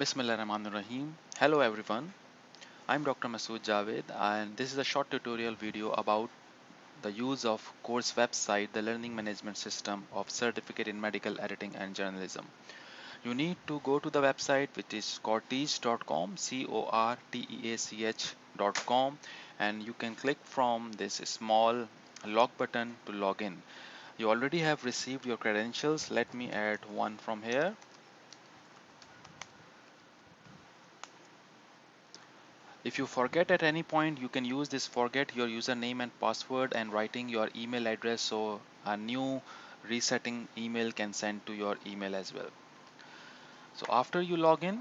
Bismillahirrahmanirrahim. Hello everyone. I'm Dr. Masood Javed and this is a short tutorial video about the use of course website, the learning management system of certificate in medical editing and journalism. You need to go to the website which is corteach.com, corteach.com, and you can click from this small log button to log in. You already have received your credentials. Let me add one from here. If you forget at any point, you can use this forget your username and password and writing your email address so a new resetting email can send to your email as well. So after you log in,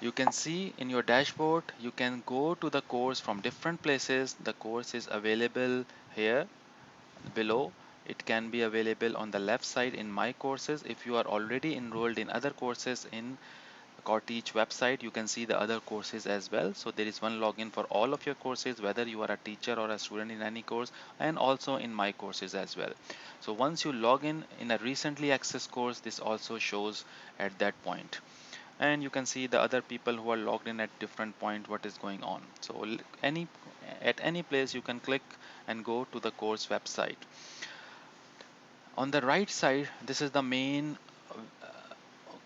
you can see in your dashboard, you can go to the course from different places. The course is available here below. It can be available on the left side in my courses. If you are already enrolled in other courses in Corteach website, you can see the other courses as well. So there is one login for all of your courses, whether you are a teacher or a student in any course, and also in my courses as well. So once you log in a recently accessed course, this also shows at that point. And you can see the other people who are logged in at different point what is going on. So any at any place you can click and go to the course website. On the right side, this is the main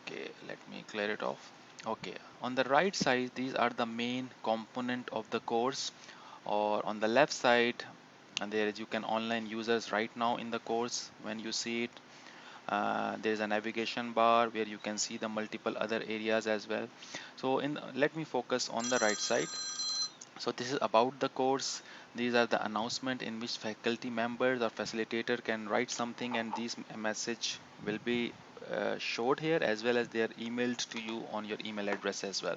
okay, let me clear it off. Okay, on the right side, these are the main component of the course, or on the left side, and there is you can online users right now in the course. When you see it, there is a navigation bar where you can see the multiple other areas as well. So let me focus on the right side. So this is about the course. These are the announcement in which faculty members or facilitator can write something, and these message will be showed here as well as they are emailed to you on your email address as well.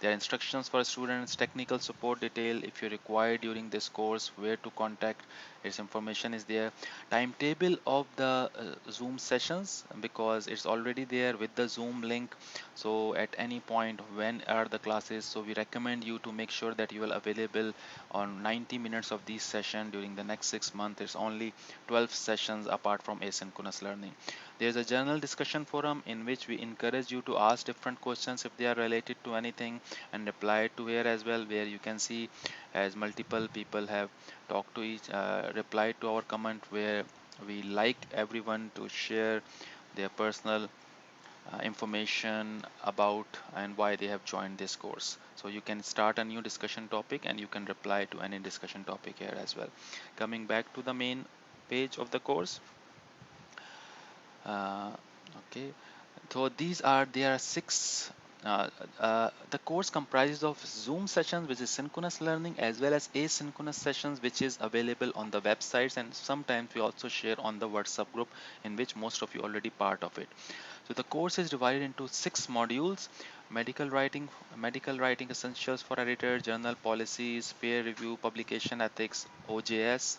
There are instructions for students, technical support detail if you require during this course, where to contact. Its information is there. Timetable of the Zoom sessions, because it's already there with the Zoom link. So at any point when are the classes, so we recommend you to make sure that you will available on 90 minutes of these session during the next 6 months. There's only 12 sessions apart from asynchronous learning. There's a general discussion forum in which we encourage you to ask different questions if they are related to anything and reply to here as well, where you can see as multiple people have talked to each replied to our comment, where we like everyone to share their personal information about and why they have joined this course. So you can start a new discussion topic and you can reply to any discussion topic here as well. Coming back to the main page of the course. uh, okay, so there are six. The course comprises of Zoom sessions, which is synchronous learning, as well as asynchronous sessions, which is available on the websites, and sometimes we also share on the WhatsApp group, in which most of you already part of it. So the course is divided into 6 modules: medical writing essentials for editor, journal policies, peer review, publication ethics, OJS,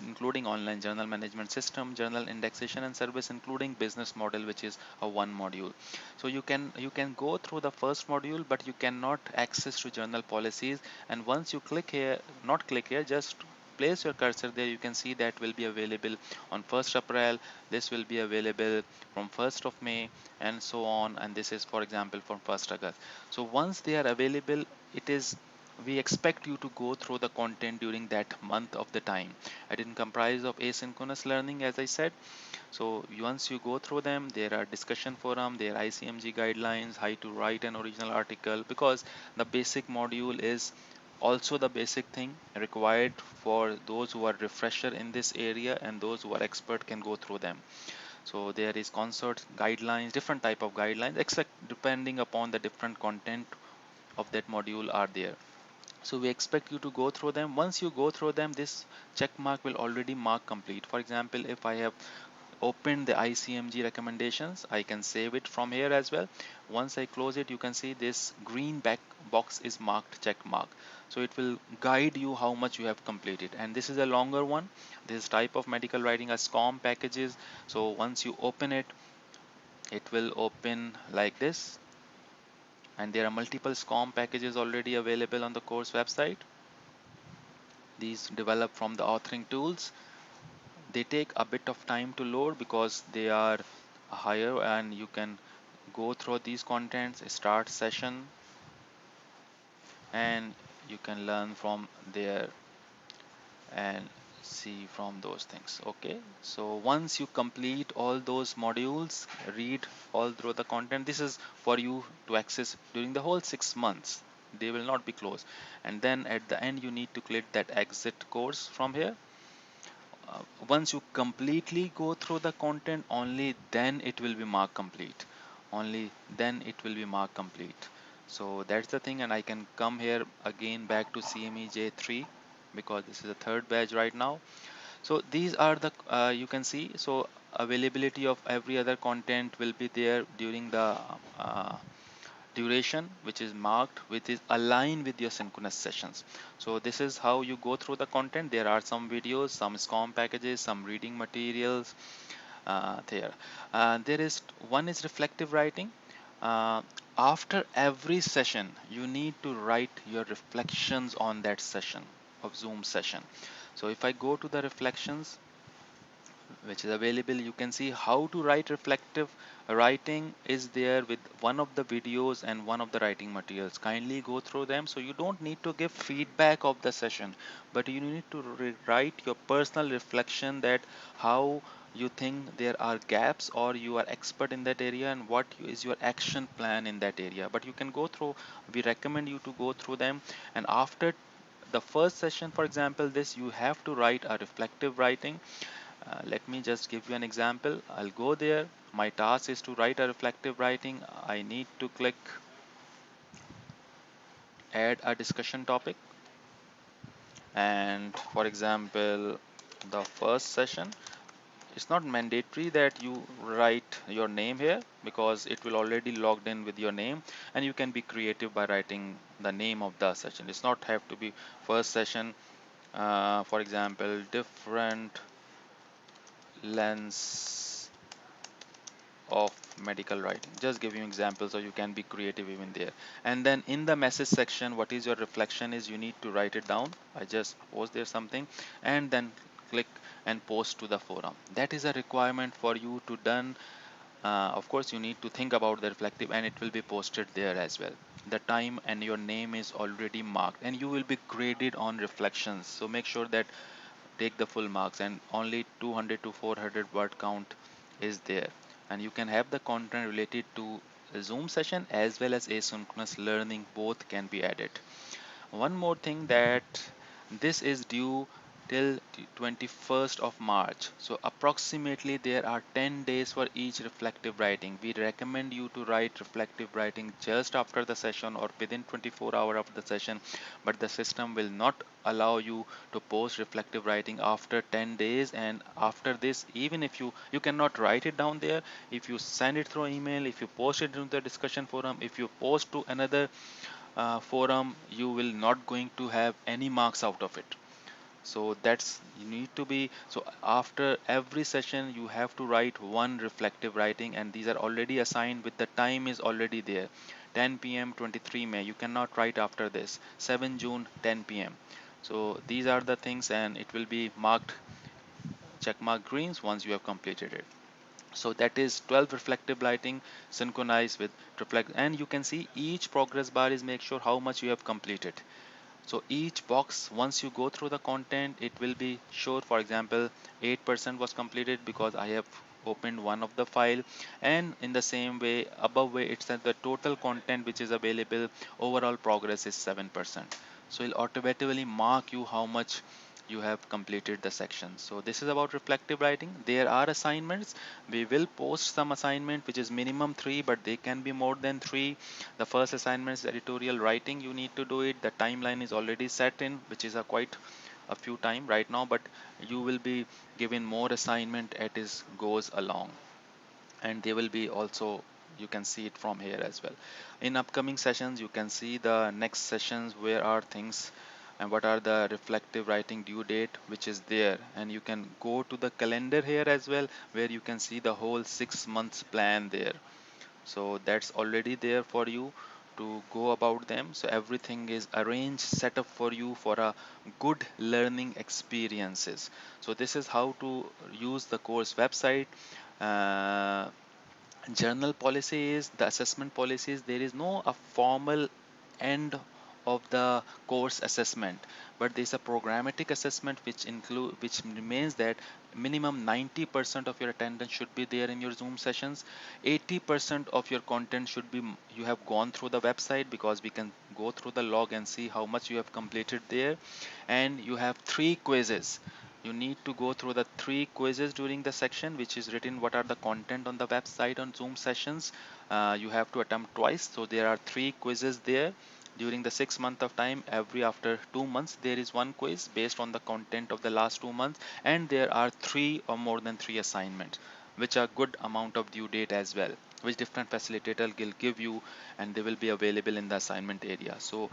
including online journal management system, journal indexation and service, including business model, which is a one module. So you can go through the first module, but you cannot access to journal policies. And once you click here, not click here, just place your cursor there, you can see that will be available on 1st April. This will be available from 1st of May, and so on. And this is, for example, from 1st August. So once they are available, it is we expect you to go through the content during that month of the time. It is comprised of asynchronous learning, as I said. So once you go through them, there are discussion forum, there are ICMG guidelines, how to write an original article, because the basic module is also the basic thing required for those who are refresher in this area, and those who are expert can go through them. So there is concert guidelines, different type of guidelines, except depending upon the different content of that module are there. So we expect you to go through them. Once you go through them, this check mark will already mark complete. For example, if I have opened the ICMG recommendations, I can save it from here as well. Once I close it, you can see this green back box is marked check mark. So it will guide you how much you have completed. And this is a longer one. This type of medical writing as SCORM packages. So once you open it, it will open like this, and there are multiple SCORM packages already available on the course website. These developed from the authoring tools. They take a bit of time to load because they are higher, and you can go through these contents, start session, and you can learn from there and see from those things. Okay, so once you complete all those modules, read all through the content. This is for you to access during the whole 6 months. They will not be closed. And then at the end you need to click that exit course from here. Once you completely go through the content, only then it will be marked complete. Only then it will be marked complete. So that's the thing. And I can come here again back to CME J3 because this is the third batch right now. So these are the you can see, so availability of every other content will be there during the uh, duration, which is marked, which is aligned with your synchronous sessions. So this is how you go through the content. There are some videos, some SCORM packages, some reading materials there. There is one is reflective writing. uh, After every session you need to write your reflections on that session of Zoom session. So if I go to the reflections which is available, you can see how to write. Reflective writing is there with one of the videos and one of the writing materials. Kindly go through them. So you don't need to give feedback of the session, but you need to write your personal reflection, that how you think there are gaps or you are expert in that area, and what is your action plan in that area. But you can go through, we recommend you to go through them. And after the first session, for example, this, you have to write a reflective writing. Let me just give you an example. I'll go there. My task is to write a reflective writing. I need to click add a discussion topic. And for example, the first session, it's not mandatory that you write your name here because it will already logged in with your name, and you can be creative by writing the name of the session. It's not have to be first session. For example, different lens of medical writing. Just give you examples so you can be creative even there. And then in the message section, what is your reflection is, you need to write it down. I just post there something, and then click and post to the forum. That is a requirement for you to done. Of course you need to think about the reflective, and it will be posted there as well. The time and your name is already marked, and you will be graded on reflections. So make sure that take the full marks, and only 200 to 400 word count is there. And you can have the content related to a Zoom session as well as asynchronous learning, both can be added. One more thing, that this is due till 21st of March. So approximately there are 10 days for each reflective writing. We recommend you to write reflective writing just after the session or within 24 hours of the session, but the system will not allow you to post reflective writing after 10 days. And after this, even if you cannot write it down there, if you send it through email, if you post it in the discussion forum, if you post to another forum, you will not going to have any marks out of it. So that's, you need to be, so after every session you have to write one reflective writing, and these are already assigned with the time is already there. 10 p.m. 23 May, you cannot write after this. 7 June 10 p.m. So these are the things, and it will be marked check mark greens once you have completed it. So that is 12 reflective lighting synchronized with reflect, and you can see each progress bar is make sure how much you have completed. So each box, once you go through the content, it will be sure, for example 8% was completed because I have opened one of the file. And in the same way, above way it says the total content which is available, overall progress is 7%. So it'll automatically mark you how much you have completed the section. So this is about reflective writing. There are assignments. We will post some assignment which is minimum 3, but they can be more than 3. The first assignment is editorial writing. You need to do it. The timeline is already set in, which is a quite a few time right now, but you will be given more assignment as it goes along. And they will be also, you can see it from here as well. In upcoming sessions you can see the next sessions, where are things and what are the reflective writing due date which is there. And you can go to the calendar here as well, where you can see the whole 6 months plan there. So that's already there for you to go about them. So everything is arranged, set up for you for a good learning experiences. So this is how to use the course website. uh, Journal policy is the assessment policies. There is no a formal end of the course assessment, but there is a programmatic assessment which remains that minimum 90% of your attendance should be there in your Zoom sessions. 80% of your content should be you have gone through the website, because we can go through the log and see how much you have completed there. And you have three quizzes. You need to go through the three quizzes during the section, which is written what are the content on the website on Zoom sessions. You have to attempt twice, so there are three quizzes there during the 6 month of time. Every after 2 months there is one quiz based on the content of the last 2 months, and there are three or more than three assignments, which are good amount of due date as well, which different facilitator will give you, and they will be available in the assignment area. So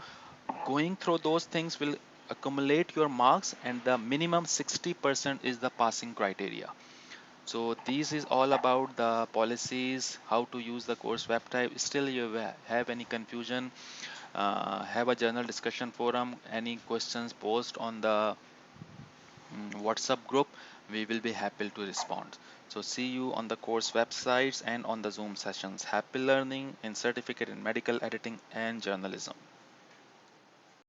going through those things will accumulate your marks, and the minimum 60% is the passing criteria. So this is all about the policies, how to use the course web type. Still you have any confusion, have a journal discussion forum, any questions, post on the WhatsApp group. We will be happy to respond. So see you on the course websites and on the Zoom sessions. Happy learning in certificate in medical editing and journalism.